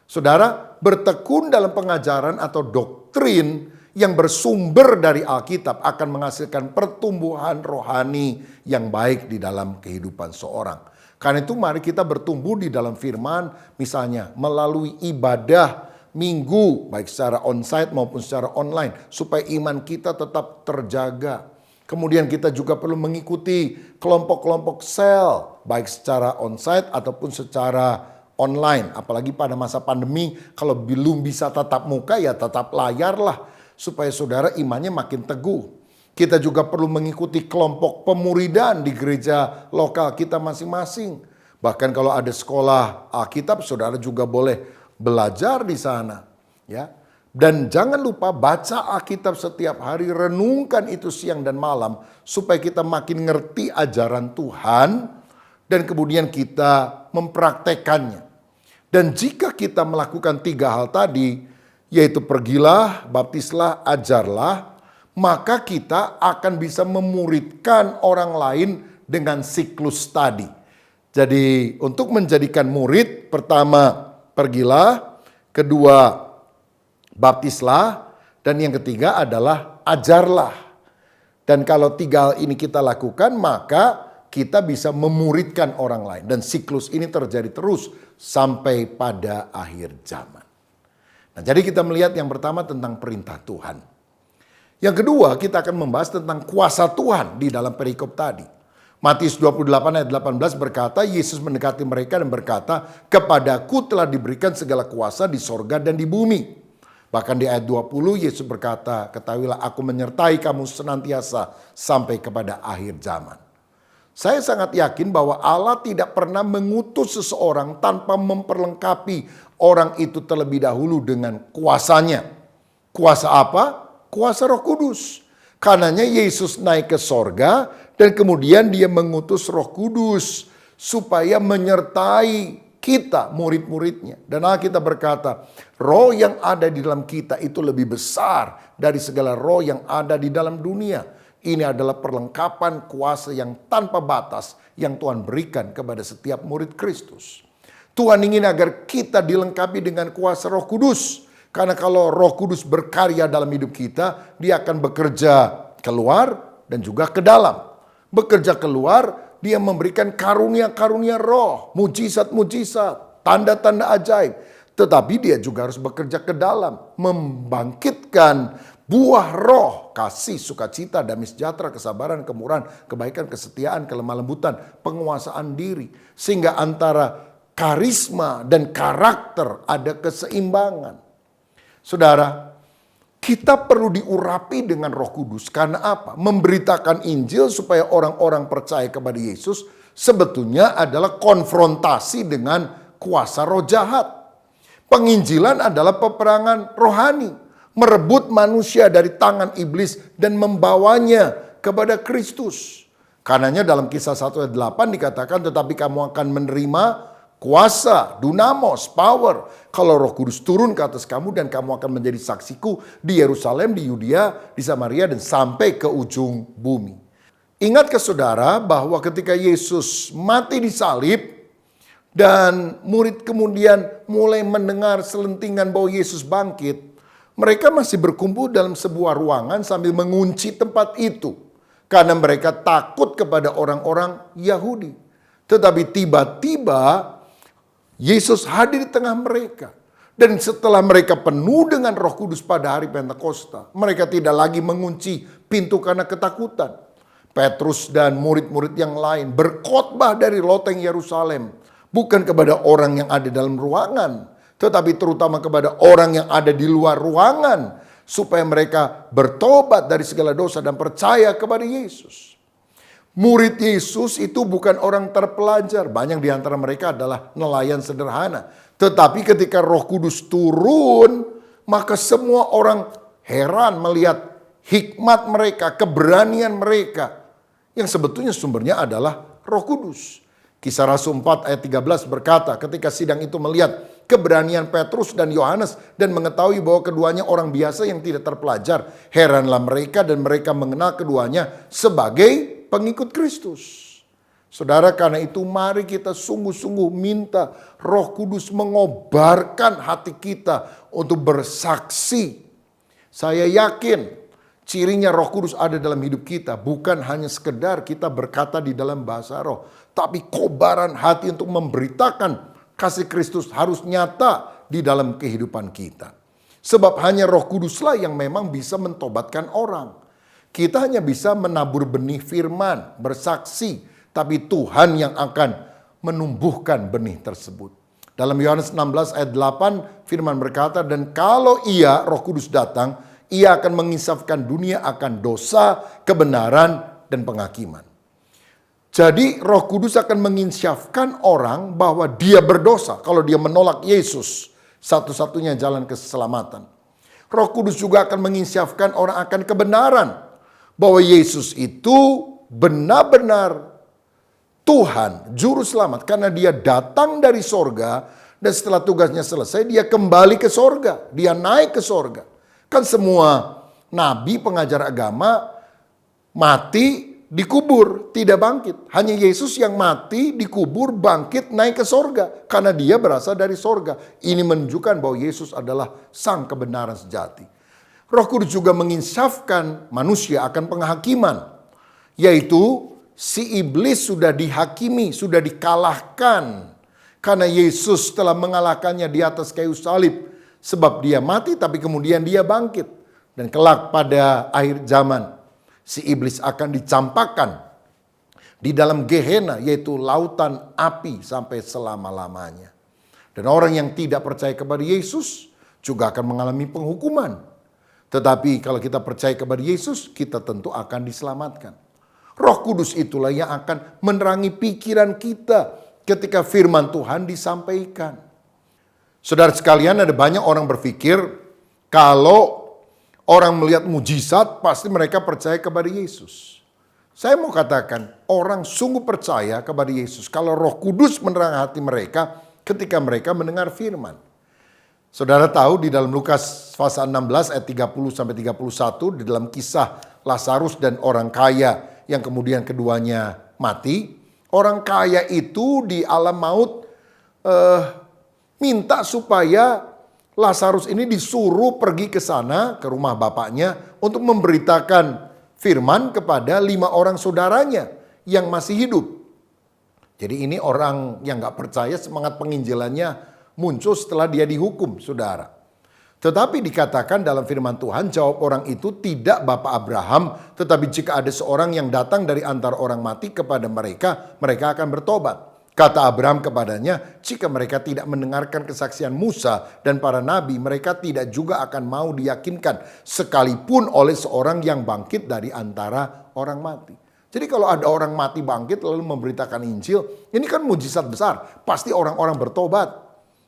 [SPEAKER 9] Saudara, bertekun dalam pengajaran atau doktrin yang bersumber dari Alkitab akan menghasilkan pertumbuhan rohani yang baik di dalam kehidupan seorang. Karena itu mari kita bertumbuh di dalam firman, misalnya melalui ibadah minggu, baik secara onsite maupun secara online, supaya iman kita tetap terjaga. Kemudian kita juga perlu mengikuti kelompok-kelompok sel, baik secara onsite ataupun secara online. Apalagi pada masa pandemi, kalau belum bisa tatap muka ya tatap layar lah, supaya saudara imannya makin teguh. Kita juga perlu mengikuti kelompok pemuridan di gereja lokal kita masing-masing. Bahkan kalau ada sekolah Alkitab, saudara juga boleh belajar di sana, ya. Dan jangan lupa baca Alkitab setiap hari, renungkan itu siang dan malam supaya kita makin ngerti ajaran Tuhan dan kemudian kita mempraktekannya. Dan jika kita melakukan 3 hal tadi, yaitu pergilah, baptislah, ajarlah, maka kita akan bisa memuridkan orang lain dengan siklus tadi. Jadi untuk menjadikan murid, pertama pergilah, kedua baptislah, dan yang ketiga adalah ajarlah. Dan kalau 3 hal ini kita lakukan, maka kita bisa memuridkan orang lain. Dan siklus ini terjadi terus sampai pada akhir zaman. Nah, jadi kita melihat yang pertama tentang perintah Tuhan. Yang kedua, kita akan membahas tentang kuasa Tuhan di dalam perikop tadi. Matius 28 ayat 18 berkata, Yesus mendekati mereka dan berkata, "Kepadaku telah diberikan segala kuasa di sorga dan di bumi." Bahkan di ayat 20 Yesus berkata, "Ketahuilah aku menyertai kamu senantiasa sampai kepada akhir zaman." Saya sangat yakin bahwa Allah tidak pernah mengutus seseorang tanpa memperlengkapi orang itu terlebih dahulu dengan kuasanya. Kuasa apa? Kuasa Roh Kudus. Karenanya Yesus naik ke sorga dan kemudian dia mengutus Roh Kudus supaya menyertai kita, murid-muridnya. Dan Alkitab berkata, roh yang ada di dalam kita itu lebih besar dari segala roh yang ada di dalam dunia. Ini adalah perlengkapan kuasa yang tanpa batas yang Tuhan berikan kepada setiap murid Kristus. Tuhan ingin agar kita dilengkapi dengan kuasa Roh Kudus. Karena kalau Roh Kudus berkarya dalam hidup kita, dia akan bekerja keluar dan juga ke dalam. Bekerja keluar, dia memberikan karunia-karunia roh, mujizat-mujizat, tanda-tanda ajaib. Tetapi dia juga harus bekerja ke dalam, membangkitkan buah roh, kasih, sukacita, damai sejahtera, kesabaran, kemurahan, kebaikan, kesetiaan, kelemah lembutan, penguasaan diri. Sehingga antara karisma dan karakter ada keseimbangan. Saudara, kita perlu diurapi dengan Roh Kudus. Karena apa? Memberitakan Injil supaya orang-orang percaya kepada Yesus sebetulnya adalah konfrontasi dengan kuasa roh jahat. Penginjilan adalah peperangan rohani. Merebut manusia dari tangan iblis dan membawanya kepada Kristus. Karenanya dalam Kisah 1 ayat 8 dikatakan, "Tetapi kamu akan menerima kuasa, dunamos, power. Kalau Roh Kudus turun ke atas kamu dan kamu akan menjadi saksiku di Yerusalem, di Yudea, di Samaria, dan sampai ke ujung bumi." Ingat ke saudara bahwa ketika Yesus mati di salib dan murid kemudian mulai mendengar selentingan bahwa Yesus bangkit, mereka masih berkumpul dalam sebuah ruangan sambil mengunci tempat itu. Karena mereka takut kepada orang-orang Yahudi. Tetapi tiba-tiba Yesus hadir di tengah mereka. Dan setelah mereka penuh dengan Roh Kudus pada hari Pentakosta, mereka tidak lagi mengunci pintu karena ketakutan. Petrus dan murid-murid yang lain berkhotbah dari loteng Yerusalem. Bukan kepada orang yang ada dalam ruangan, tetapi terutama kepada orang yang ada di luar ruangan, supaya mereka bertobat dari segala dosa dan percaya kepada Yesus. Murid Yesus itu bukan orang terpelajar. Banyak di antara mereka adalah nelayan sederhana. Tetapi ketika Roh Kudus turun, maka semua orang heran melihat hikmat mereka, keberanian mereka, yang sebetulnya sumbernya adalah Roh Kudus. Kisah Rasul 4 ayat 13 berkata, ketika sidang itu melihat keberanian Petrus dan Yohanes dan mengetahui bahwa keduanya orang biasa yang tidak terpelajar, heranlah mereka dan mereka mengenal keduanya sebagai pengikut Kristus. Saudara, karena itu mari kita sungguh-sungguh minta Roh Kudus mengobarkan hati kita untuk bersaksi. Saya yakin cirinya Roh Kudus ada dalam hidup kita bukan hanya sekedar kita berkata di dalam bahasa roh, tapi kobaran hati untuk memberitakan kasih Kristus harus nyata di dalam kehidupan kita. Sebab hanya Roh Kuduslah yang memang bisa mentobatkan orang. Kita hanya bisa menabur benih firman, bersaksi, tapi Tuhan yang akan menumbuhkan benih tersebut. Dalam Yohanes 16 ayat 8 firman berkata, dan kalau ia, Roh Kudus datang, ia akan menginsafkan dunia akan dosa, kebenaran, dan penghakiman. Jadi Roh Kudus akan menginsafkan orang bahwa dia berdosa kalau dia menolak Yesus, satu-satunya jalan keselamatan. Roh Kudus juga akan menginsafkan orang akan kebenaran, bahwa Yesus itu benar-benar Tuhan, Juru Selamat, karena dia datang dari sorga Dan setelah tugasnya selesai, dia kembali ke sorga. Dia naik ke sorga. Kan semua nabi pengajar agama mati, dikubur, tidak bangkit. Hanya Yesus yang mati, dikubur, bangkit, naik ke sorga. Karena dia berasal dari sorga. Ini menunjukkan bahwa Yesus adalah sang kebenaran sejati. Roh Kudus juga menginsafkan manusia akan penghakiman. Yaitu si iblis sudah dihakimi, sudah dikalahkan. Karena Yesus telah mengalahkannya di atas kayu salib. Sebab dia mati tapi kemudian dia bangkit. Dan kelak pada akhir zaman, si iblis akan dicampakkan di dalam Gehenna, yaitu lautan api sampai selama-lamanya. Dan orang yang tidak percaya kepada Yesus juga akan mengalami penghukuman. Tetapi kalau kita percaya kepada Yesus, kita tentu akan diselamatkan. Roh Kudus itulah yang akan menerangi pikiran kita ketika firman Tuhan disampaikan. Saudara sekalian, ada banyak orang berpikir kalau orang melihat mujizat pasti mereka percaya kepada Yesus. Saya mau katakan, orang sungguh percaya kepada Yesus kalau Roh Kudus menerangi hati mereka ketika mereka mendengar firman. Saudara tahu di dalam Lukas pasal 16 ayat 30 sampai 31, di dalam kisah Lazarus dan orang kaya yang kemudian keduanya mati. Orang kaya itu di alam maut minta supaya Lazarus ini disuruh pergi ke sana, ke rumah bapaknya, untuk memberitakan firman kepada 5 orang saudaranya yang masih hidup. Jadi ini orang yang gak percaya, semangat penginjilannya muncul setelah dia dihukum, saudara. Tetapi dikatakan dalam firman Tuhan, jawab orang itu, tidak Bapak Abraham, tetapi jika ada seorang yang datang dari antara orang mati kepada mereka, mereka akan bertobat. Kata Abraham kepadanya, jika mereka tidak mendengarkan kesaksian Musa dan para nabi, mereka tidak juga akan mau diyakinkan, sekalipun oleh seorang yang bangkit dari antara orang mati. Jadi kalau ada orang mati bangkit lalu memberitakan Injil, ini kan mujizat besar, pasti orang-orang bertobat.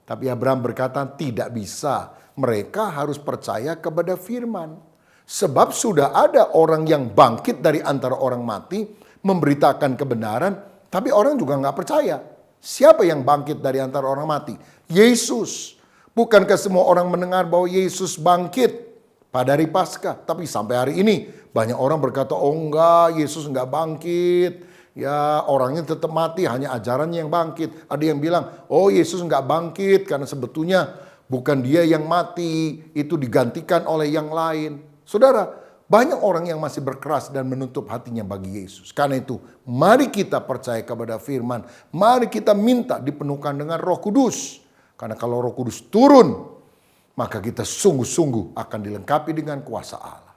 [SPEAKER 9] Tapi Abraham berkata, tidak bisa. Mereka harus percaya kepada firman. Sebab sudah ada orang yang bangkit dari antara orang mati, memberitakan kebenaran, tapi orang juga nggak percaya. Siapa yang bangkit dari antara orang mati? Yesus. Bukankah semua orang mendengar bahwa Yesus bangkit pada hari Paskah? Tapi sampai hari ini banyak orang berkata, oh enggak, Yesus enggak bangkit. Ya, orangnya tetap mati, hanya ajarannya yang bangkit. Ada yang bilang, oh Yesus enggak bangkit karena sebetulnya bukan dia yang mati, itu digantikan oleh yang lain. Saudara, banyak orang yang masih berkeras dan menutup hatinya bagi Yesus. Karena itu, mari kita percaya kepada firman. Mari kita minta dipenuhkan dengan Roh Kudus. Karena kalau Roh Kudus turun, maka kita sungguh-sungguh akan dilengkapi dengan kuasa Allah.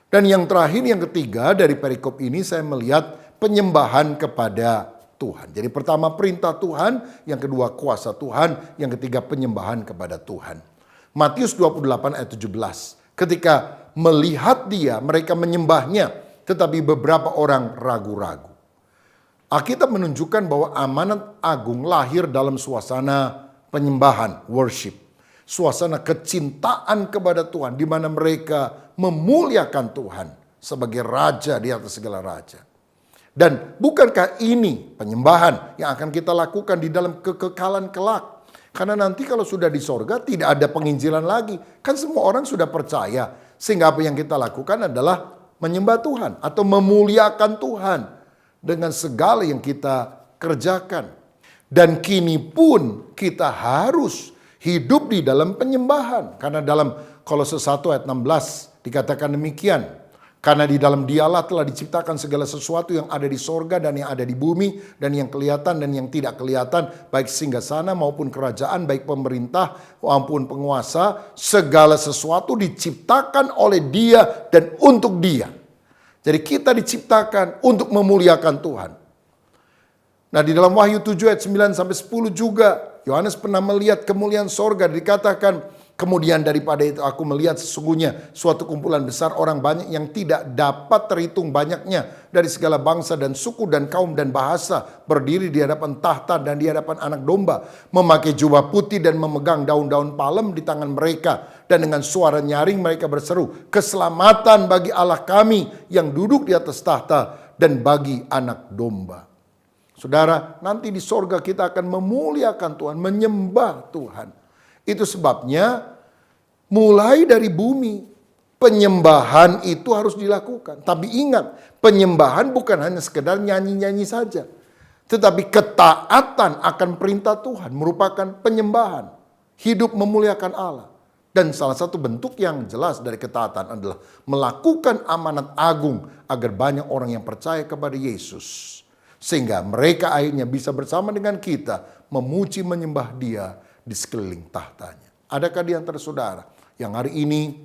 [SPEAKER 9] Dan yang terakhir, yang ketiga dari perikop ini saya melihat penyembahan kepada Tuhan. Jadi pertama perintah Tuhan, yang kedua kuasa Tuhan, yang ketiga penyembahan kepada Tuhan. Matius 28 ayat 17. Ketika melihat dia, mereka menyembahnya, tetapi beberapa orang ragu-ragu. Alkitab menunjukkan bahwa amanat agung lahir dalam suasana penyembahan, worship. Suasana kecintaan kepada Tuhan, di mana mereka memuliakan Tuhan sebagai raja di atas segala raja. Dan bukankah ini penyembahan yang akan kita lakukan di dalam kekekalan kelak? Karena nanti kalau sudah di sorga tidak ada penginjilan lagi. Kan semua orang sudah percaya. Sehingga apa yang kita lakukan adalah menyembah Tuhan atau memuliakan Tuhan dengan segala yang kita kerjakan. Dan kini pun kita harus hidup di dalam penyembahan. Karena dalam Kolose 1 ayat 16 dikatakan demikian. Karena di dalam dialah telah diciptakan segala sesuatu yang ada di sorga dan yang ada di bumi, dan yang kelihatan dan yang tidak kelihatan, baik singgasana maupun kerajaan, baik pemerintah maupun penguasa, segala sesuatu diciptakan oleh Dia dan untuk Dia. Jadi kita diciptakan untuk memuliakan Tuhan. Nah, di dalam Wahyu 7 ayat 9 sampai 10 juga Yohanes pernah melihat kemuliaan sorga, dikatakan, kemudian daripada itu aku melihat sesungguhnya suatu kumpulan besar orang banyak yang tidak dapat terhitung banyaknya dari segala bangsa dan suku dan kaum dan bahasa, berdiri di hadapan tahta dan di hadapan Anak Domba, memakai jubah putih dan memegang daun-daun palem di tangan mereka, dan dengan suara nyaring mereka berseru, keselamatan bagi Allah kami yang duduk di atas tahta dan bagi Anak Domba. Saudara, nanti di sorga kita akan memuliakan Tuhan, menyembah Tuhan. Itu sebabnya mulai dari bumi, penyembahan itu harus dilakukan. Tapi ingat, penyembahan bukan hanya sekedar nyanyi-nyanyi saja. Tetapi ketaatan akan perintah Tuhan merupakan penyembahan. Hidup memuliakan Allah. Dan salah satu bentuk yang jelas dari ketaatan adalah melakukan amanat agung agar banyak orang yang percaya kepada Yesus. Sehingga mereka akhirnya bisa bersama dengan kita memuji menyembah Dia di sekeliling tahtanya. Adakah di antara saudara yang hari ini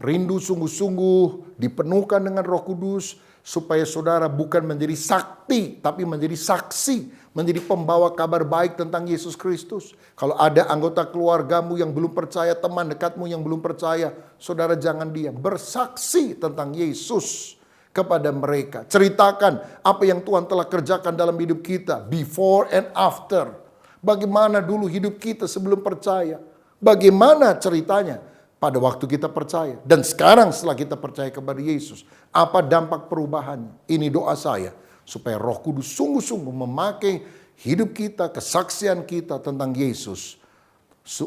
[SPEAKER 9] rindu sungguh-sungguh dipenuhkan dengan Roh Kudus supaya saudara bukan menjadi sakti tapi menjadi saksi, menjadi pembawa kabar baik tentang Yesus Kristus? Kalau ada anggota keluargamu yang belum percaya, teman dekatmu yang belum percaya, saudara jangan diam, bersaksi tentang Yesus kepada mereka. Ceritakan apa yang Tuhan telah kerjakan dalam hidup kita, before and after. Bagaimana dulu hidup kita sebelum percaya, bagaimana ceritanya pada waktu kita percaya, dan sekarang setelah kita percaya kepada Yesus, apa dampak perubahannya. Ini doa saya, supaya Roh Kudus sungguh-sungguh memakai hidup kita, kesaksian kita tentang Yesus,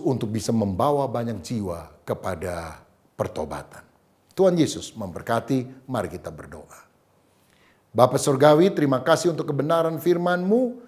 [SPEAKER 9] untuk bisa membawa banyak jiwa kepada pertobatan. Tuhan Yesus memberkati, mari kita berdoa. Bapa Surgawi, terima kasih untuk kebenaran firman-Mu.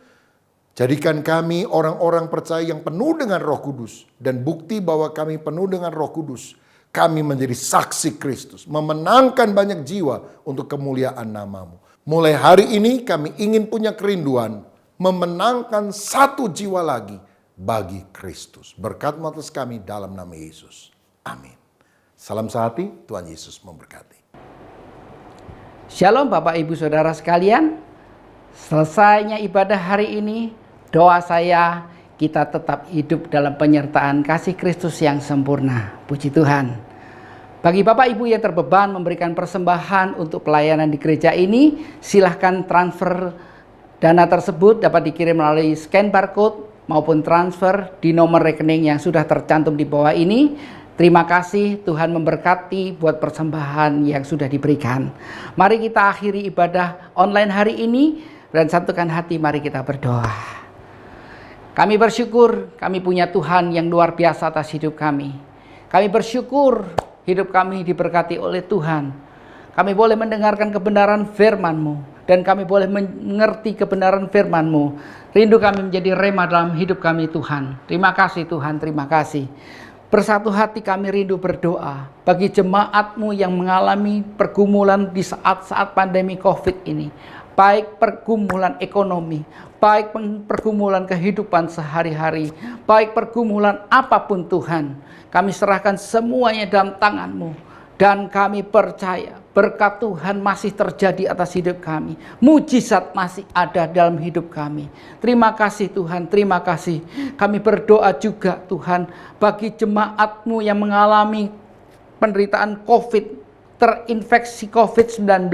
[SPEAKER 9] Jadikan kami orang-orang percaya yang penuh dengan Roh Kudus. Dan bukti bahwa kami penuh dengan Roh Kudus, kami menjadi saksi Kristus, memenangkan banyak jiwa untuk kemuliaan nama-Mu. Mulai hari ini kami ingin punya kerinduan memenangkan satu jiwa lagi bagi Kristus. Berkat-Mu atas kami dalam nama Yesus. Amin. Salam sehati, Tuhan Yesus memberkati.
[SPEAKER 10] Shalom Bapak Ibu Saudara sekalian. Selesainya ibadah hari ini, doa saya kita tetap hidup dalam penyertaan kasih Kristus yang sempurna. Puji Tuhan. Bagi Bapak Ibu yang terbeban memberikan persembahan untuk pelayanan di gereja ini, silahkan transfer dana tersebut dapat dikirim melalui scan barcode maupun transfer di nomor rekening yang sudah tercantum di bawah ini. Terima kasih, Tuhan memberkati buat persembahan yang sudah diberikan. Mari kita akhiri ibadah online hari ini dan satukan hati, mari kita berdoa. Kami bersyukur kami punya Tuhan yang luar biasa atas hidup kami. Kami bersyukur hidup kami diberkati oleh Tuhan. Kami boleh mendengarkan kebenaran firman-Mu dan kami boleh mengerti kebenaran firman-Mu. Rindu kami menjadi rema dalam hidup kami Tuhan. Terima kasih Tuhan, terima kasih. Bersatu hati kami rindu berdoa bagi jemaat-Mu yang mengalami pergumulan di saat-saat pandemi COVID ini. Baik pergumulan ekonomi, baik pergumulan kehidupan sehari-hari, baik pergumulan apapun Tuhan. Kami serahkan semuanya dalam tangan-Mu. Dan kami percaya berkat Tuhan masih terjadi atas hidup kami. Mujizat masih ada dalam hidup kami. Terima kasih Tuhan, terima kasih. Kami berdoa juga Tuhan bagi jemaat-Mu yang mengalami penderitaan COVID, terinfeksi COVID-19.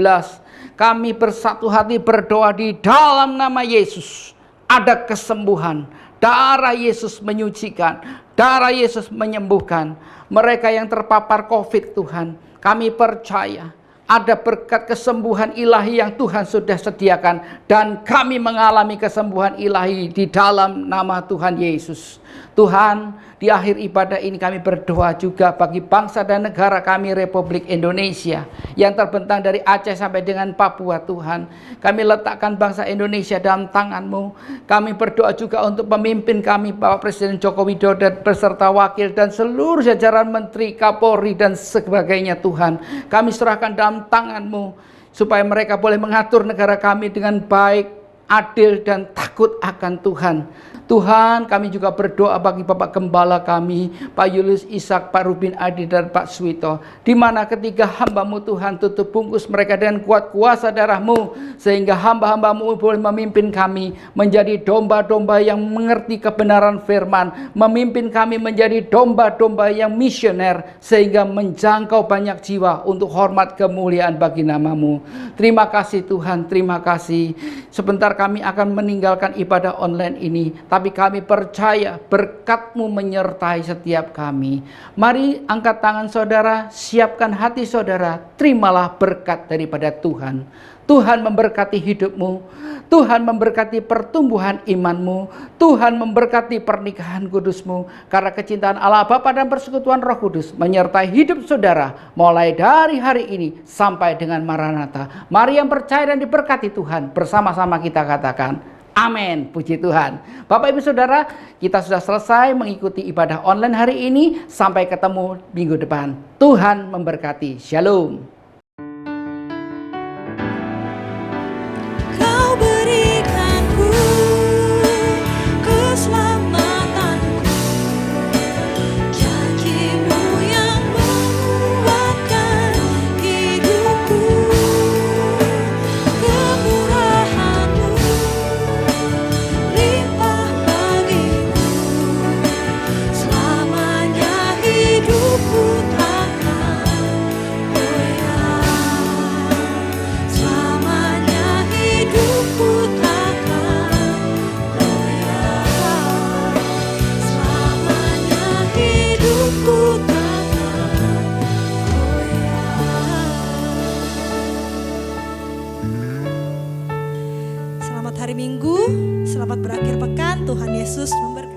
[SPEAKER 10] Kami bersatu hati berdoa di dalam nama Yesus. Ada kesembuhan. Darah Yesus menyucikan. Darah Yesus menyembuhkan. Mereka yang terpapar COVID Tuhan, kami percaya ada berkat kesembuhan ilahi yang Tuhan sudah sediakan. Dan kami mengalami kesembuhan ilahi di dalam nama Tuhan Yesus. Tuhan, di akhir ibadah ini kami berdoa juga bagi bangsa dan negara kami Republik Indonesia yang terbentang dari Aceh sampai dengan Papua Tuhan. Kami letakkan bangsa Indonesia dalam tangan-Mu. Kami berdoa juga untuk pemimpin kami Bapak Presiden Joko Widodo beserta wakil dan seluruh jajaran Menteri, Kapolri dan sebagainya Tuhan. Kami serahkan dalam tangan-Mu supaya mereka boleh mengatur negara kami dengan baik, adil dan takut akan Tuhan. Tuhan, kami juga berdoa bagi Bapak Gembala kami, Pak Julius Ishak, Pak Rubin Adi, dan Pak Suwito. Di mana ketiga hamba-Mu Tuhan, tutup bungkus mereka dengan kuat kuasa darah-Mu, sehingga hamba-hamba-Mu boleh memimpin kami menjadi domba-domba yang mengerti kebenaran firman, memimpin kami menjadi domba-domba yang misioner, sehingga menjangkau banyak jiwa untuk hormat kemuliaan bagi nama-Mu. Terima kasih Tuhan, terima kasih. Sebentar kami akan meninggalkan ibadah online ini, tapi kami percaya berkat-Mu menyertai setiap kami. Mari angkat tangan saudara, siapkan hati saudara, terimalah berkat daripada Tuhan. Tuhan memberkati. memberkati hidupmu, Tuhan memberkati pertumbuhan imanmu, Tuhan memberkati pernikahan kudusmu, karena kecintaan Allah Bapa dan persekutuan Roh Kudus menyertai hidup saudara mulai dari hari ini sampai dengan Maranatha. Mari yang percaya dan diberkati Tuhan, bersama-sama kita katakan amin. Puji Tuhan. Bapak Ibu Saudara, kita sudah selesai mengikuti ibadah online hari ini. Sampai ketemu minggu depan. Tuhan memberkati. Shalom.
[SPEAKER 7] Kau berikanku keselamatanku, janji-Mu yang menguatkan hidupku, kemurahan-Mu limpah bagiku, selamanya hidupku takkan goyah, selamanya hidupku takkan goyah, selamanya hidupku takkan goyah.
[SPEAKER 6] Selamat hari Minggu, selamat berakhir pekan. Tuhan Yesus memberkati.